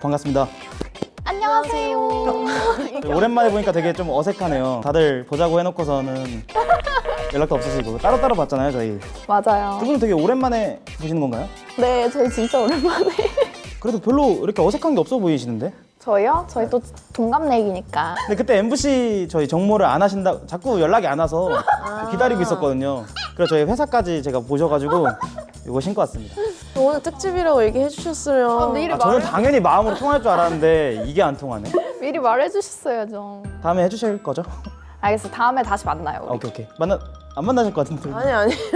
반갑습니다. 안녕하세요. 오랜만에 보니까 되게 좀 어색하네요. 다들 보자고 해놓고서는 연락도 없으시고 따로따로 봤잖아요, 저희. 맞아요. 두 분은 되게 오랜만에 보시는 건가요? 네, 저희 진짜 오랜만에. 그래도 별로 이렇게 어색한 게 없어 보이시는데? 저희요? 저희 또 동갑내기니까. 근데 그때 MBC 저희 정모를 안 하신다, 자꾸 연락이 안 와서 기다리고 있었거든요. 그래서 저희 회사까지 제가 보셔가지고 이거 신고 왔습니다. 오늘 특집이라고 얘기해 주셨으면 미리, 저는 당연히 마음으로 통할 줄 알았는데 이게 안 통하네. 미리 말해주셨어야죠. 다음에 해주실 거죠? 알겠어. 다음에 다시 만나요. 우리. 오케이. 안 만나실 것 같은데. 아니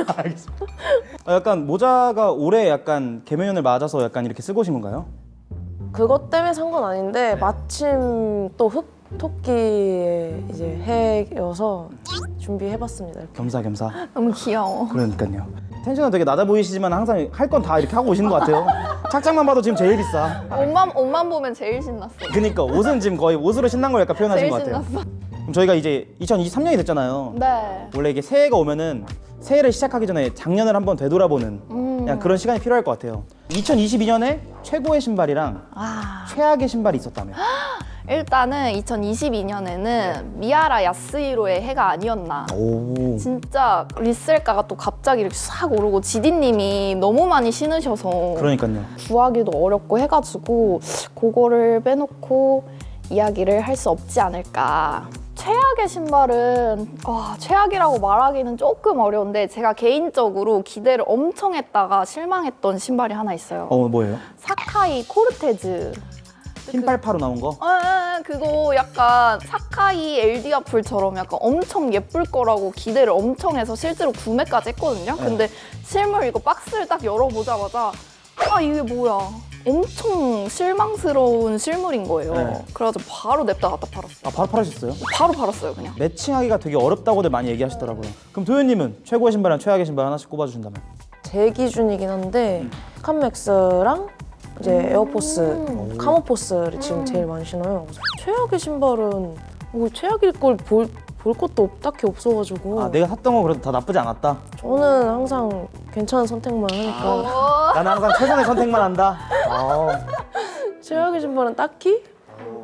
알겠습니다. 약간 모자가 올해 약간 개묘년을 맞아서 약간 이렇게 쓰고 오신 건가요? 그것 때문에 산 건 아닌데 마침 또 흑토끼의 이제 해여서 준비해봤습니다. 이렇게. 겸사겸사. 너무 귀여워. 그러니까요. 텐션은 되게 낮아 보이시지만 항상 할 건 다 이렇게 하고 오시는 것 같아요. 착장만 봐도 지금 제일 비싸. 옷만 보면 제일 신났어. 그니까 옷은 지금 거의 옷으로 신난 걸 약간 표현하신 제일 것 같아요. 신났어. 그럼 저희가 이제 2023년이 됐잖아요. 네. 원래 이게 새해가 오면은 새해를 시작하기 전에 작년을 한번 되돌아보는 그냥 그런 시간이 필요할 것 같아요. 2022년에 최고의 신발이랑 최악의 신발이 있었다면? 일단은 2022년에는 미야라 야스히로의 해가 아니었나. 오. 진짜 리셀가가 또 갑자기 이렇게 싹 오르고 지디님이 너무 많이 신으셔서 그러니까요. 구하기도 어렵고 해가지고 그거를 빼놓고 이야기를 할 수 없지 않을까. 최악의 신발은 최악이라고 말하기는 조금 어려운데 제가 개인적으로 기대를 엄청 했다가 실망했던 신발이 하나 있어요. 뭐예요? 사카이 코르테즈. 흰빨파로 나온 거? 그거 약간 사카이 엘디아풀처럼 약간 엄청 예쁠 거라고 기대를 엄청 해서 실제로 구매까지 했거든요. 네. 근데 실물 이거 박스를 딱 열어보자마자 이게 뭐야. 엄청 실망스러운 실물인 거예요. 네. 그래가지고 바로 냅다 갖다 팔았어요. 바로 팔으셨어요? 바로 팔았어요, 그냥. 매칭하기가 되게 어렵다고들 많이 얘기하시더라고요. 그럼 도현님은 최고의 신발이랑 최악의 신발 하나씩 꼽아주신다면? 제 기준이긴 한데 칸맥스랑 이제 에어포스, 카모포스를 지금 제일 많이 신어요. 최악의 신발은 뭐 최악일 걸 볼 것도 딱히 없어가지고 내가 샀던 거 그래도 다 나쁘지 않았다. 저는 항상 괜찮은 선택만 하니까 나는 항상 최선의 선택만 한다. 최악의 신발은 딱히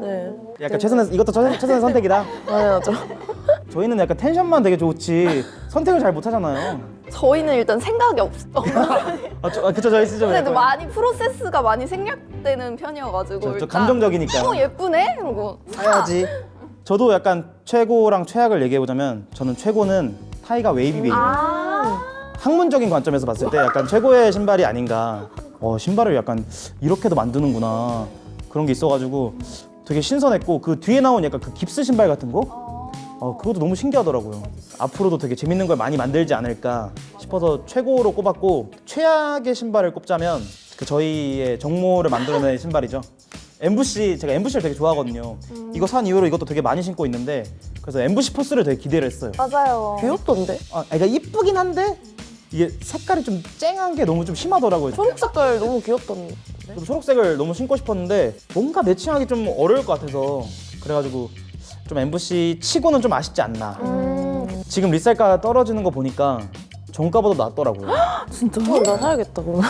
네 약간 이것도 최선의 선택이다. 맞아. 저희는 약간 텐션만 되게 좋지 선택을 잘 못하잖아요. 저희는 일단 생각이 없어. 그쵸, 저희 쓰죠. 근데 많이 프로세스가 많이 생략되는 편이어가지고 저 일단 감정적이니까. 예쁘네? 이러고 사야지. 저도 약간 최고랑 최악을 얘기해보자면 저는 최고는 타이가 웨이비 베이비. 학문적인 관점에서 봤을 때 약간 최고의 신발이 아닌가. 신발을 약간 이렇게도 만드는구나. 그런 게 있어가지고 되게 신선했고 그 뒤에 나온 약간 그 깁스 신발 같은 거? 그것도 너무 신기하더라고요. 앞으로도 되게 재밌는 걸 많이 만들지 않을까 싶어서 최고로 꼽았고 최악의 신발을 꼽자면 그 저희의 정모를 만들어낸 신발이죠. 제가 MVC를 되게 좋아하거든요. 이거 산 이후로 이것도 되게 많이 신고 있는데 그래서 MVC 포스를 되게 기대를 했어요. 맞아요. 귀엽던데? 그러니까 이쁘긴 한데 이게 색깔이 좀 쨍한 게 너무 좀 심하더라고요. 초록 색깔 너무 귀엽던데? 저도 초록색을 너무 신고 싶었는데 뭔가 매칭하기 좀 어려울 것 같아서 그래가지고 좀 MVC 치고는 좀 아쉽지 않나. 지금 리셀가 떨어지는 거 보니까 정가보다 낫더라고요. 진짜? 나 사야겠다 그러면.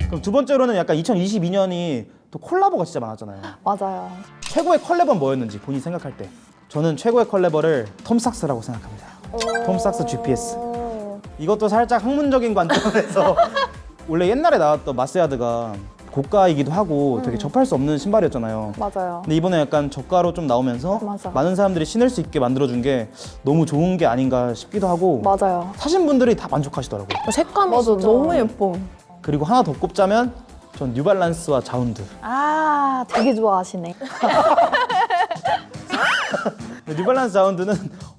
그럼 두 번째로는 약간 2022년이 또 콜라보가 진짜 많았잖아요. 맞아요. 최고의 컬래버는 뭐였는지 본인이 생각할 때 저는 최고의 컬래버를 톰삭스라고 생각합니다. 톰삭스 GPS. 이것도 살짝 학문적인 관점에서 원래 옛날에 나왔던 마스야드가 고가이기도 하고 되게 접할 수 없는 신발이었잖아요. 맞아요. 근데 이번에 약간 저가로 좀 나오면서 맞아. 많은 사람들이 신을 수 있게 만들어준 게 너무 좋은 게 아닌가 싶기도 하고 맞아요. 사신 분들이 다 만족하시더라고요. 색감이 맞아, 진짜 너무 예뻐. 그리고 하나 더 꼽자면 전 뉴발란스와 자운드. 되게 좋아하시네. 뉴발란스 자운드는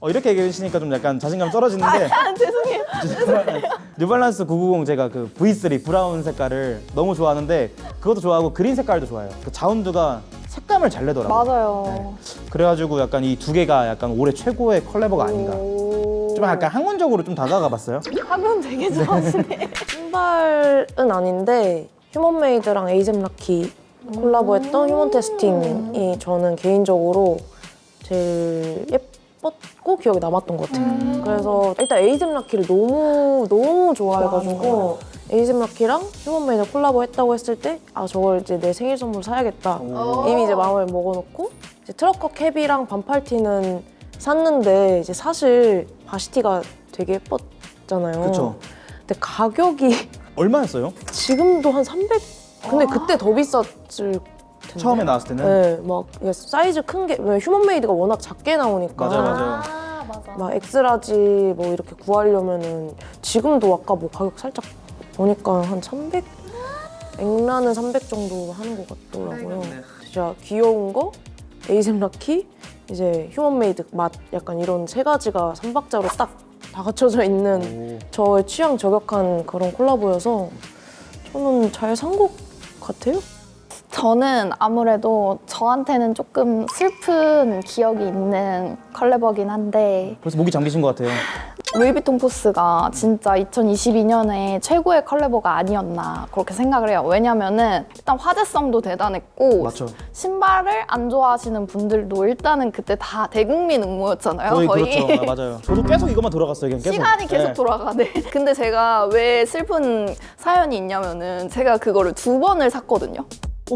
이렇게 얘기해 주시니까 좀 약간 자신감 떨어지는데 죄송해요. 뉴발란스 990 제가 그 V3 브라운 색깔을 너무 좋아하는데 그것도 좋아하고 그린 색깔도 좋아해요. 그 자운드가 색감을 잘 내더라고요. 맞아요. 그래가지고 약간 이 두 개가 약간 올해 최고의 컬래버가 아닌가. 좀 약간 학문적으로 좀 다가가 봤어요. 하면 되게 좋아하시네. 신발은 아닌데 휴먼메이드랑 에이셈 라키 콜라보했던 휴먼 테스팅이 저는 개인적으로 제일 예뻤고 기억에 남았던 것 같아요. 그래서 일단 에이셈 라키를 너무 좋아해가지고 에이셈 라키랑 휴먼메이드 콜라보 했다고 했을 때 아 저걸 이제 내 생일 선물 사야겠다. 이미 이제 마음을 먹어놓고 이제 트러커 캡이랑 반팔티는 샀는데 이제 사실 바시티가 되게 예뻤잖아요. 그쵸. 근데 가격이 얼마였어요? 지금도 한 300. 근데 그때 더 비쌌을 텐데. 처음에 나왔을 때는? 네, 막 이게 사이즈 큰 게 왜 휴먼메이드가 워낙 작게 나오니까. 맞아요. 맞아. 막 엑스라지 뭐 이렇게 구하려면은 지금도 아까 뭐 가격 살짝 보니까 한 300? 앵라는 300 정도 하는 것 같더라고요. 진짜 귀여운 거, 에이셈 라키, 이제 휴먼메이드 맛 약간 이런 세 가지가 3박자로 딱 다 갖춰져 있는 저의 취향 저격한 그런 콜라보여서 저는 잘 산 것 같아요. 저는 아무래도 저한테는 조금 슬픈 기억이 있는 컬래버긴 한데 벌써 목이 잠기신 것 같아요. 루이비통 포스가 진짜 2022년에 최고의 컬래버가 아니었나 그렇게 생각을 해요. 왜냐면은 일단 화제성도 대단했고 맞죠. 신발을 안 좋아하시는 분들도 일단은 그때 다 대국민 응모였잖아요. 거의 그렇죠. 아, 맞아요. 저도 계속 이것만 돌아갔어요. 그냥 계속. 시간이 계속 네. 돌아가네. 근데 제가 왜 슬픈 사연이 있냐면은 제가 그거를 2번을 샀거든요.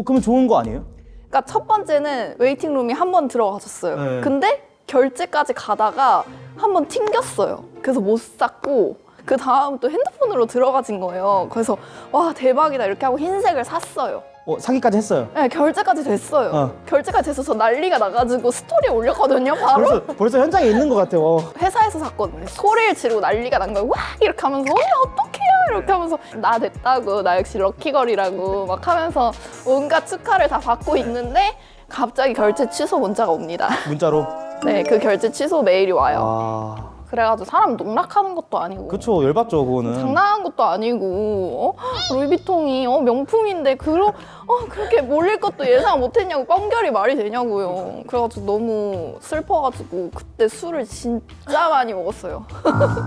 그러면 좋은 거 아니에요? 그러니까 첫 번째는 웨이팅룸이 한 번 들어가셨어요. 네. 근데 결제까지 가다가 한 번 튕겼어요. 그래서 못 샀고 그 다음 또 핸드폰으로 들어가진 거예요. 그래서 와 대박이다 이렇게 하고 흰색을 샀어요. 사기까지 했어요. 네, 결제까지 됐어요. 결제까지 돼서 저 난리가 나가지고 스토리에 올렸거든요, 바로. 벌써 현장에 있는 것 같아요. 회사에서 샀거든요. 소리를 지르고 난리가 난 거예요. 와 이렇게 하면서 언니 어떡해요 이렇게 하면서 나 됐다고 나 역시 럭키걸이라고 막 하면서 온갖 축하를 다 받고 있는데 갑자기 결제 취소 문자가 옵니다. 문자로. 네, 그 결제 취소 메일이 와요. 아, 그래가지고 사람 농락하는 것도 아니고 그쵸. 열받죠, 그거는. 장난하는 것도 아니고 루이비통이 명품인데 그렇게 몰릴 것도 예상 못했냐고 뻥결이 말이 되냐고요. 그래가지고 너무 슬퍼가지고 그때 술을 진짜 많이 먹었어요.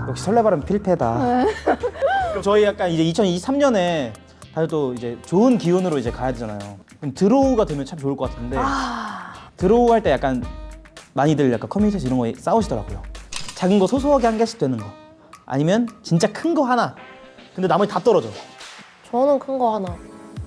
역시 설레발은 필패다. 그럼 저희 약간 이제 2023년에 다들 또 이제 좋은 기운으로 이제 가야 되잖아요. 그럼 드로우가 되면 참 좋을 것 같은데 드로우 할 때 약간 많이들 약간 커뮤니티에서 이런 거에 싸우시더라고요. 작은 거 소소하게 한 개씩 되는 거 아니면 진짜 큰 거 하나 근데 나머지 다 떨어져. 저는 큰 거 하나.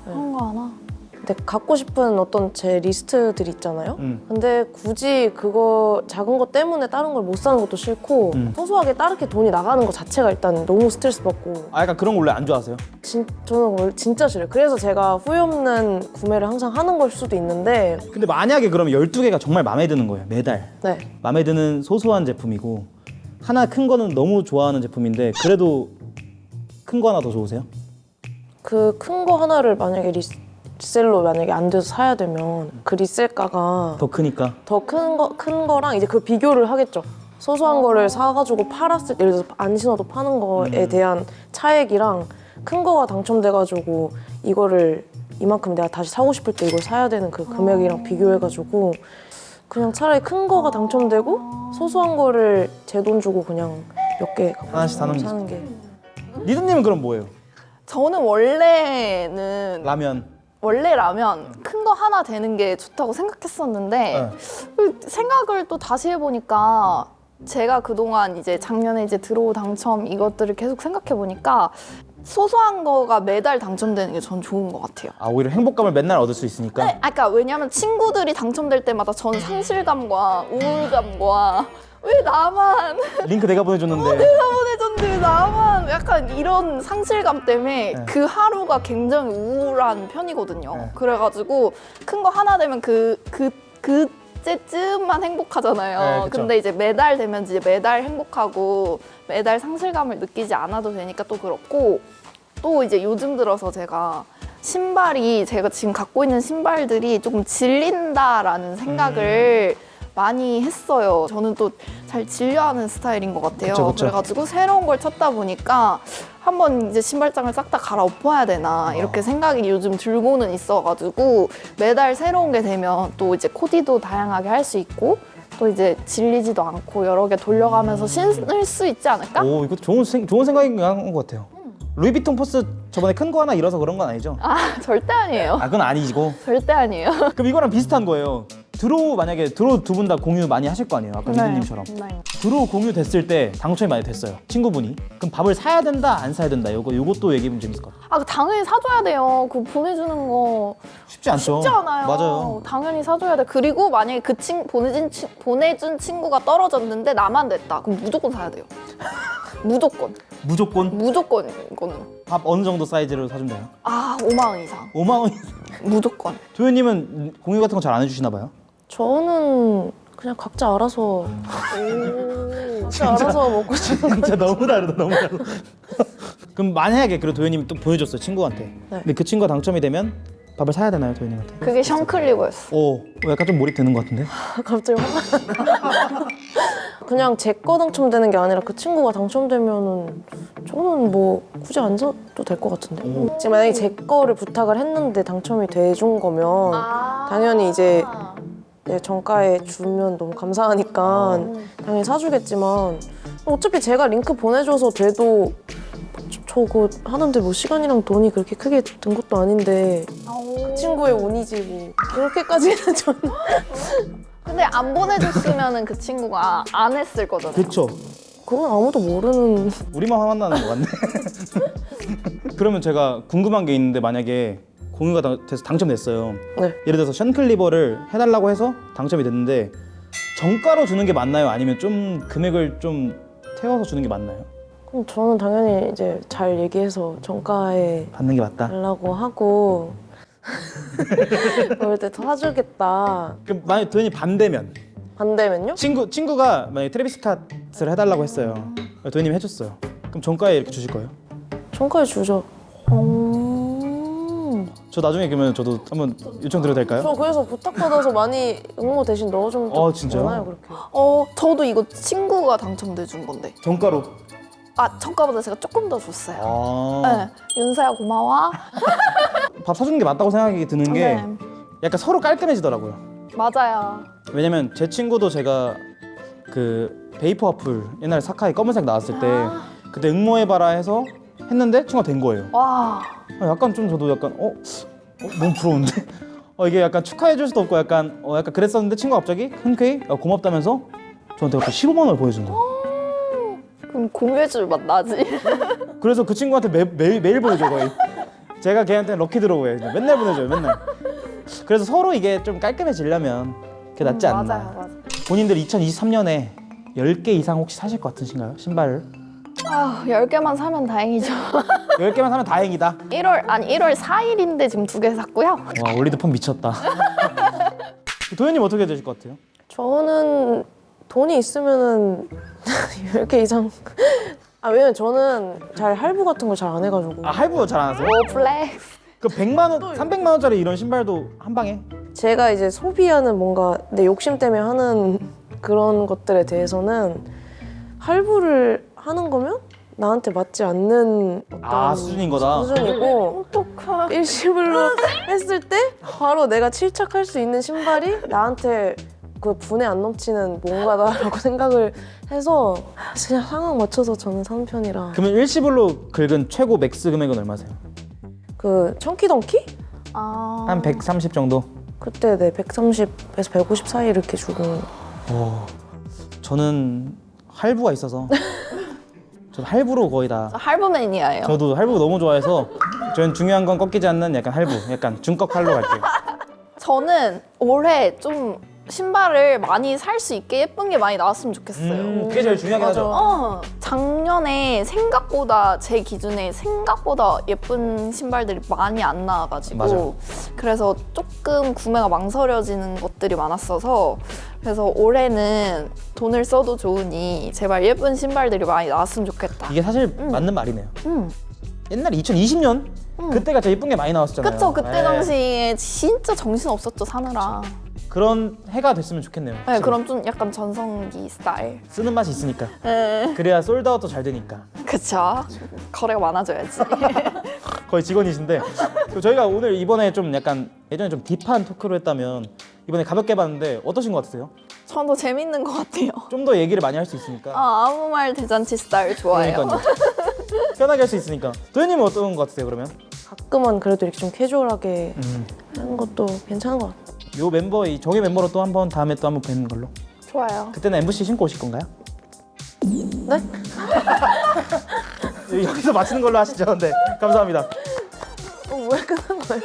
그런 거 하나? 근데 갖고 싶은 어떤 제 리스트들이 있잖아요. 근데 굳이 그거 작은 거 때문에 다른 걸 못 사는 것도 싫고 소소하게 다르게 돈이 나가는 거 자체가 일단 너무 스트레스 받고 약간 그런 거 원래 안 좋아하세요? 저는 원래 진짜 싫어요. 그래서 제가 후회 없는 구매를 항상 하는 걸 수도 있는데 근데 만약에 그러면 12개가 정말 마음에 드는 거예요, 매달. 네. 마음에 드는 소소한 제품이고 하나 큰 거는 너무 좋아하는 제품인데 그래도 큰 거 하나 더 좋으세요? 그 큰 거 하나를 만약에 리셀로 만약에 안 돼서 사야 되면 그 리셀가가 더 크니까. 더 큰 거랑 이제 그 비교를 하겠죠. 소소한 거를 사가지고 팔았을 때 예를 들어서 안 신어도 파는 거에 대한 차액이랑 큰 거가 당첨돼가지고 이거를 이만큼 내가 다시 사고 싶을 때 이걸 사야 되는 그 금액이랑 비교해가지고 그냥 차라리 큰 거가 당첨되고 소소한 거를 제 돈 주고 그냥 몇 개 하나씩 사는 게 리드님은 그럼 뭐예요? 저는 원래는 라면. 라면 큰 거 하나 되는 게 좋다고 생각했었는데 생각을 또 다시 해보니까 제가 그동안 이제 작년에 이제 드로우 당첨 이것들을 계속 생각해 보니까 소소한 거가 매달 당첨되는 게 전 좋은 것 같아요. 오히려 행복감을 맨날 얻을 수 있으니까. 네, 그러니까 왜냐면 친구들이 당첨될 때마다 전 상실감과 우울감과 왜 나만 링크 내가 보내줬는데. 보내줬는데 왜 나만 약간 이런 상실감 때문에 그 하루가 굉장히 우울한 편이거든요. 그래가지고 큰 거 하나 되면 그때쯤만 행복하잖아요. 네, 그쵸. 근데 이제 매달 되면 이제 매달 행복하고 매달 상실감을 느끼지 않아도 되니까 또 그렇고 또 이제 요즘 들어서 제가 제가 지금 갖고 있는 신발들이 조금 질린다라는 생각을 많이 했어요. 저는 또 잘 진료하는 스타일인 것 같아요. 그쵸. 그래가지고 새로운 걸 찾다 보니까 한번 이제 신발장을 싹 다 갈아엎어야 되나 이렇게 생각이 요즘 들고는 있어가지고 매달 새로운 게 되면 또 이제 코디도 다양하게 할 수 있고 또 이제 질리지도 않고 여러 개 돌려가면서 신을 수 있지 않을까? 이거 좋은 생각인 것 같아요. 루이비통 포스 저번에 큰 거 하나 잃어서 그런 건 아니죠? 절대 아니에요. 그건 아니고. 절대 아니에요. 그럼 이거랑 비슷한 거예요. 만약에 드로우 두 분 다 공유 많이 하실 거 아니에요? 아까 미드님처럼. 네. 드로우 공유 됐을 때 당첨이 많이 됐어요. 친구분이. 그럼 밥을 사야 된다, 안 사야 된다. 요것도 얘기해보면 재밌을 것 같아요. 아, 당연히 사줘야 돼요. 그거 보내주는 거 쉽지 않죠. 쉽지 않아요. 맞아요. 당연히 사줘야 돼. 그리고 만약에 그 보내준 친구가 떨어졌는데 나만 냈다. 그럼 무조건 사야 돼요. 무조건. 무조건 이거는. 밥 어느 정도 사이즈로 사준대요? 아, 5만 원 이상. 5만 원. 무조건. 도현님은 공유 같은 거 잘 안 해주시나 봐요? 저는 그냥 각자 알아서 각자 알아서 먹고 싶은 진짜 너무 다르다, 너무 다르다. 그럼 만약에 그리고 도현님이 또 보내줬어요, 친구한테. 네. 근데 그 친구가 당첨이 되면 밥을 사야 되나요, 도현님한테? 그게 션클리버였어. 오, 약간 좀 몰입되는 것 같은데? 갑자기 화가 그냥 제 거 당첨되는 게 아니라 그 친구가 당첨되면은 저는 뭐 굳이 안 사도 될 것 같은데. 지금 만약에 제 거를 부탁을 했는데 당첨이 돼준 거면 당연히 이제 정가에 주면 너무 감사하니까 당연히 사주겠지만 어차피 제가 링크 보내줘서 돼도 저거 하는데 뭐 시간이랑 돈이 그렇게 크게 든 것도 아닌데 그 친구의 운이지 뭐 그렇게까지는 저는 근데 안 보내줬으면 그 친구가 안 했을 거잖아요. 그쵸. 그건 아무도 모르는. 우리만 화만나는 것 같네. 그러면 제가 궁금한 게 있는데 만약에 공유가 돼서 당첨됐어요. 네. 예를 들어서 션클리버를 해달라고 해서 당첨이 됐는데 정가로 주는 게 맞나요? 아니면 좀 금액을 좀 태워서 주는 게 맞나요? 그럼 저는 당연히 이제 잘 얘기해서 정가에 받는 게 맞다. 달라고 하고 그럴 때 더 사주겠다. 그럼 만약 도현이 반대면 반대면요? 친구가 만약에 트래비스 캇을 해달라고 했어요. 도현님이 해줬어요. 그럼 정가에 이렇게 주실 거예요? 정가에 주죠. 저 나중에 그러면 저도 한번 요청드려도 될까요? 저 그래서 부탁받아서 많이 응모 대신 넣어주면 좀 진짜요? 많아요 그렇게. 저도 이거 친구가 당첨돼 준 건데. 정가로. 정가보다 제가 조금 더 줬어요. 아. 네. 윤서야 고마워. 밥 사주는 게 맞다고 생각이 드는 게 네. 약간 서로 깔끔해지더라고요. 맞아요. 왜냐면 제 친구도 제가 그 베이퍼 와플 옛날에 사카이 검은색 나왔을 때 그때 응모해봐라 해서 했는데 친구가 된 거예요. 와. 약간 좀 저도 약간 너무 부러운데 이게 약간 축하해줄 수도 없고 약간 그랬었는데 친구가 갑자기 흔쾌히 고맙다면서 저한테 약간 15만 원을 보내준 거예요. 그럼 공유해줄 맛 나지? 그래서 그 친구한테 매일 보내줘 거의. 제가 걔한테 럭키 드로우에 맨날 보내줘요, 맨날. 그래서 서로 이게 좀 깔끔해지려면 그게 낫지 않나. 맞아요. 본인들 2023년에 10개 이상 혹시 사실 것 같으신가요? 신발을? 10개만 사면 다행이죠. 10개만 사면 다행이다. 1월 4일인데 지금 2개 샀고요. 와, 올리드폰 미쳤다. 도현님 어떻게 되실 것 같아요? 저는 돈이 있으면은 10개 이상. 왜냐면 저는 잘 할부 같은 걸 잘 안 해가지고. 할부 잘 안 하세요? 오, 플렉스. 그 100만 원, 300만 원짜리 이런 신발도 한 방에? 제가 이제 소비하는 뭔가 내 욕심 때문에 하는 그런 것들에 대해서는 할부를 하는 거면 나한테 맞지 않는 어떤 수준인 거다. 수준이고 어떡해. 일시불로 했을 때 바로 내가 질착할 수 있는 신발이 나한테 그 분에 안 넘치는 뭔가다라고 생각을 해서 그냥 상황 맞춰서 저는 사는 편이라. 그러면 일시불로 긁은 최고 맥스 금액은 얼마세요? 그 청키덩키? 한 130 정도? 그때 130에서 150 사이 이렇게 주고. 저는 할부가 있어서 저는 할부로 거의 다. 할부맨이에요. 저도 할부 너무 좋아해서 저는 중요한 건 꺾이지 않는 약간 할부, 약간 중꺾 할로 갈게요. 저는 올해 좀 신발을 많이 살 수 있게 예쁜 게 많이 나왔으면 좋겠어요. 그게 제일 중요하긴 하죠. 작년에 생각보다 제 기준에 생각보다 예쁜 신발들이 많이 안 나와가지고 맞아요. 그래서 조금 구매가 망설여지는 것들이 많았어서 그래서 올해는 돈을 써도 좋으니 제발 예쁜 신발들이 많이 나왔으면 좋겠다. 이게 사실 맞는 말이네요. 음. 옛날에 2020년 그때가 제일 예쁜 게 많이 나왔었잖아요. 그쵸, 그때 네. 당시에 진짜 정신 없었죠, 사느라. 그런 해가 됐으면 좋겠네요. 네, 지금. 그럼 좀 약간 전성기 스타일. 쓰는 맛이 있으니까. 네. 그래야 솔드아웃도 잘 되니까. 그쵸. 거래가 많아져야지. 거의 직원이신데 저희가 오늘 이번에 좀 약간 예전에 좀 딥한 토크로 했다면 이번에 가볍게 해봤는데 어떠신 것 같으세요? 전 더 재밌는 것 같아요. 좀 더 얘기를 많이 할 수 있으니까. 아무 말 대잔치 스타일 좋아해요. 그러니까요. 편하게 할 수 있으니까. 도현님은 어떤 것 같으세요 그러면? 가끔은 그래도 이렇게 좀 캐주얼하게 하는 것도 괜찮은 것 같아요. 요 멤버 이 정예 멤버로 또 한번 다음에 또 한번 뵙는 걸로. 좋아요. 그때는 MVC 신고 오실 건가요? 네? 여기서 마치는 걸로 하시죠. 네, 감사합니다. 왜 끝난 거예요?